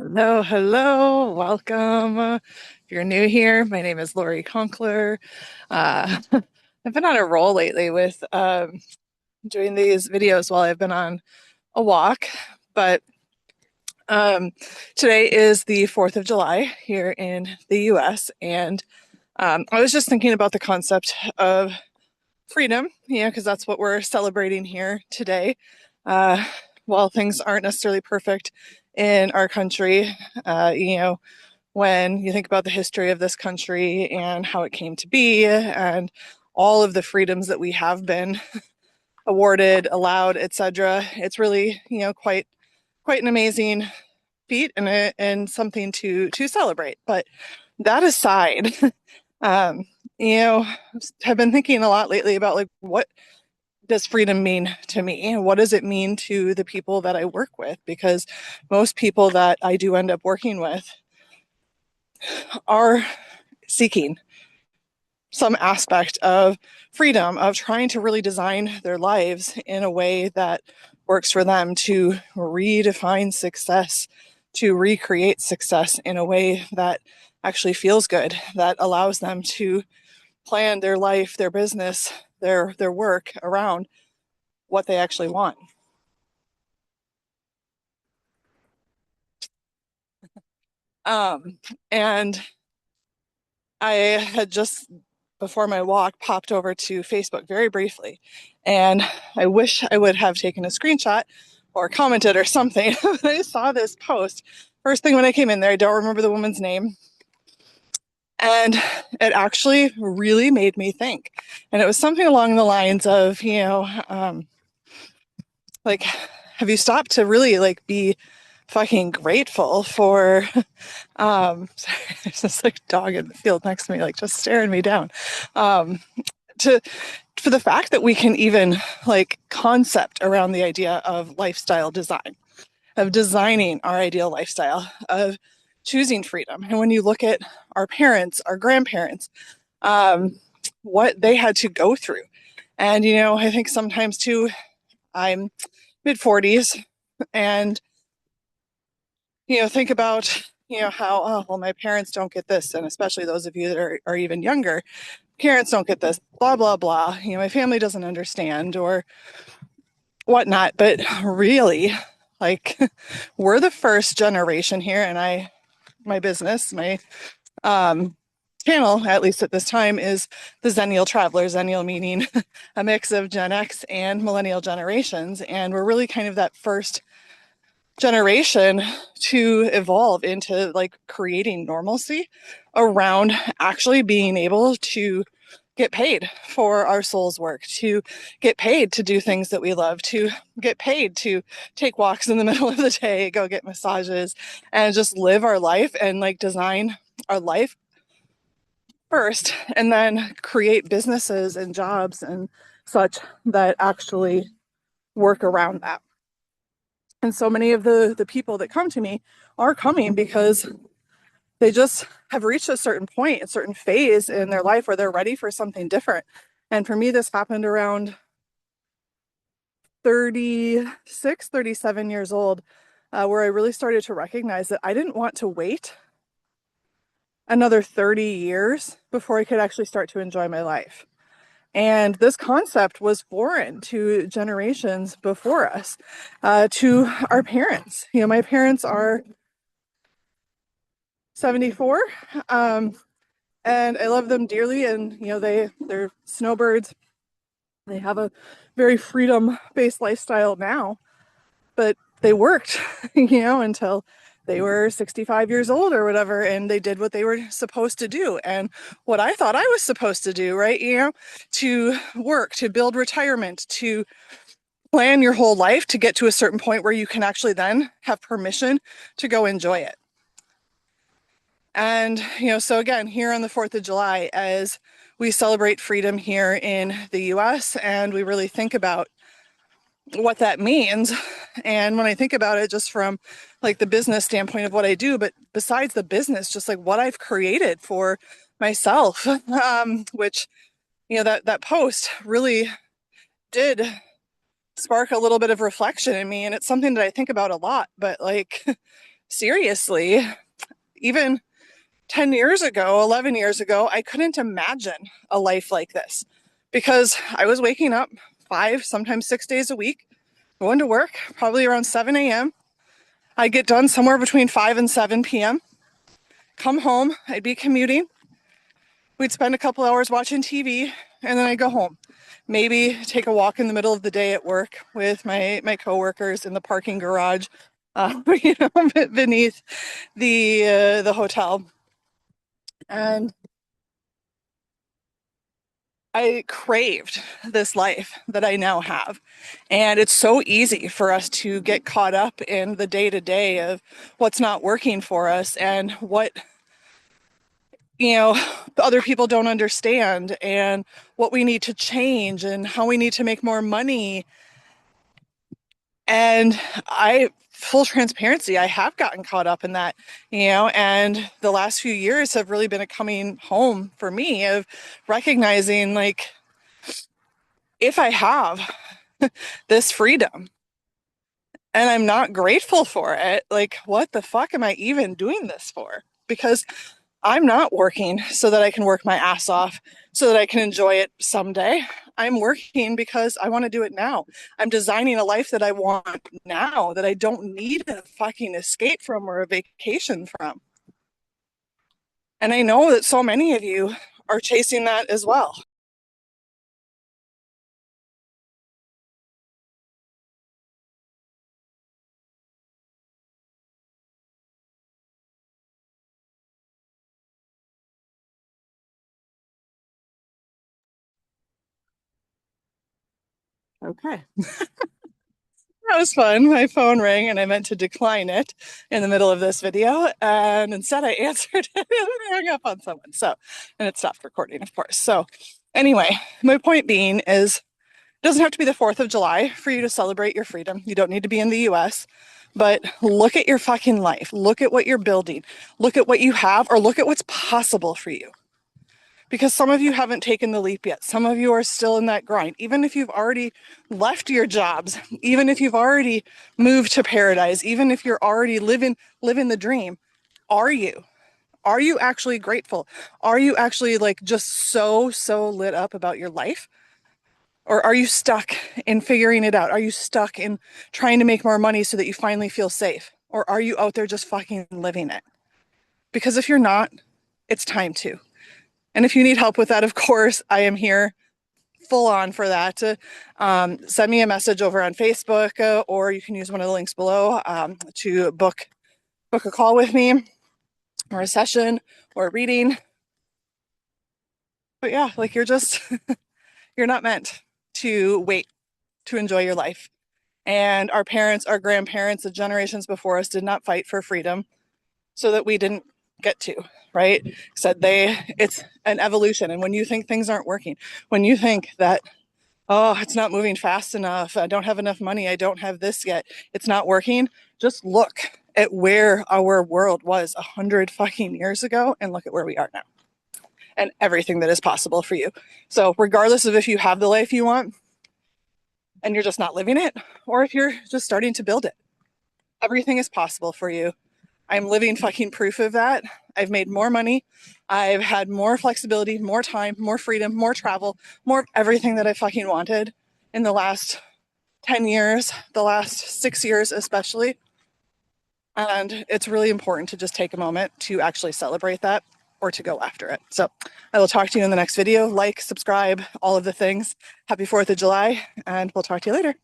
Hello, hello, welcome. If you're new here, my name is Lori Conkler. I've been on a roll lately with doing these videos while I've been on a walk, but um, today is the 4th of July here in the US, and I was just thinking about the concept of freedom, because that's what we're celebrating here today. Uh, while things aren't necessarily perfect in our country, when you think about the history of this country and how it came to be and all of the freedoms that we have been awarded, allowed, etc., it's really, quite an amazing feat and something to celebrate. But that aside, um, have been thinking a lot lately about like what does freedom mean to me? What does it mean to the people that I work with? Because most people that I do end up working with are seeking some aspect of freedom, of trying to really design their lives in a way that works for them, to redefine success, to recreate success in a way that actually feels good, that allows them to plan their life, their business, their work around what they actually want. Um, and I had just before my walk popped over to Facebook very briefly, and I wish I would have taken a screenshot or commented or something. I saw this post first thing when I came in there. I don't remember the woman's name, and it actually really made me think. And it was something along the lines of, like, have you stopped to really like be fucking grateful for sorry, there's this like dog in the field next to me, like just staring me down. To for the fact that we can even like concept around the idea of lifestyle design, of designing our ideal lifestyle, of choosing freedom. And when you look at our parents, our grandparents, what they had to go through. And I think sometimes too, I'm mid 40s, and think about how, oh well, my parents don't get this, and especially those of you that are even younger, parents don't get this, blah blah blah, my family doesn't understand or whatnot. But really, like, we're the first generation here, and my business, my um channel, at least at this time, is the Zennial Traveler. Zennial meaning a mix of Gen X and millennial generations, and we're really kind of that first generation to evolve into like creating normalcy around actually being able to get paid for our soul's work, to get paid to do things that we love, to get paid to take walks in the middle of the day, go get massages, and just live our life and like design our life first, and then create businesses and jobs and such that actually work around that. And so many of the people that come to me are coming because they just have reached a certain point, a certain phase in their life where they're ready for something different. And for me, this happened around 36, 37 years old, where I really started to recognize that I didn't want to wait another 30 years before I could actually start to enjoy my life. And this concept was foreign to generations before us, to our parents. My parents are 74, and I love them dearly. And they're snowbirds. They have a very freedom-based lifestyle now, but they worked, until they were 65 years old or whatever, and they did what they were supposed to do and what I thought I was supposed to do, right? To work, to build retirement, to plan your whole life to get to a certain point where you can actually then have permission to go enjoy it. And, so again, here on the 4th of July, as we celebrate freedom here in the US, and we really think about what that means. And when I think about it just from like the business standpoint of what I do, but besides the business, just like what I've created for myself, which, that post really did spark a little bit of reflection in me. And it's something that I think about a lot, but like seriously, even 10 years ago, 11 years ago, I couldn't imagine a life like this because I was waking up 5, sometimes 6 days a week, going to work, probably around 7 a.m. I'd get done somewhere between 5 and 7 p.m., come home, I'd be commuting. We'd spend a couple hours watching TV, and then I'd go home. Maybe take a walk in the middle of the day at work with my coworkers in the parking garage, beneath the hotel. And I craved this life that I now have. And it's so easy for us to get caught up in the day to day of what's not working for us and what, other people don't understand and what we need to change and how we need to make more money. And full transparency, I have gotten caught up in that, and the last few years have really been a coming home for me of recognizing, like, if I have this freedom and I'm not grateful for it, like, what the fuck am I even doing this for? Because I'm not working so that I can work my ass off so that I can enjoy it someday. I'm working because I want to do it now. I'm designing a life that I want now, that I don't need a fucking escape from or a vacation from. And I know that so many of you are chasing that as well. Okay. That was fun. My phone rang and I meant to decline it in the middle of this video. And instead I answered it and I hung up on someone. So, and it stopped recording, of course. So, anyway, my point being is it doesn't have to be the 4th of July for you to celebrate your freedom. You don't need to be in the US, but look at your fucking life. Look at what you're building. Look at what you have, or look at what's possible for you. Because some of you haven't taken the leap yet. Some of you are still in that grind. Even if you've already left your jobs, even if you've already moved to paradise, even if you're already living the dream, are you? Are you actually grateful? Are you actually, like, just so lit up about your life? Or are you stuck in figuring it out? Are you stuck in trying to make more money so that you finally feel safe? Or are you out there just fucking living it? Because if you're not, it's time to. And if you need help with that, of course, I am here full on for that. Send me a message over on Facebook, or you can use one of the links below to book a call with me, or a session, or a reading. But yeah, like, you're not meant to wait to enjoy your life. And our parents, our grandparents, the generations before us did not fight for freedom so that we didn't get to, right? Said it's an evolution. And when you think things aren't working, when you think that, oh, it's not moving fast enough, I don't have enough money, I don't have this yet, it's not working, just look at where our world was 100 fucking years ago and look at where we are now and everything that is possible for you. So regardless of if you have the life you want and you're just not living it, or if you're just starting to build it, everything is possible for you. I'm living fucking proof of that. I've made more money. I've had more flexibility, more time, more freedom, more travel, more of everything that I fucking wanted in the last 10 years, the last 6 years especially. And it's really important to just take a moment to actually celebrate that, or to go after it. So I will talk to you in the next video. Like, subscribe, all of the things. Happy 4th of July, and we'll talk to you later.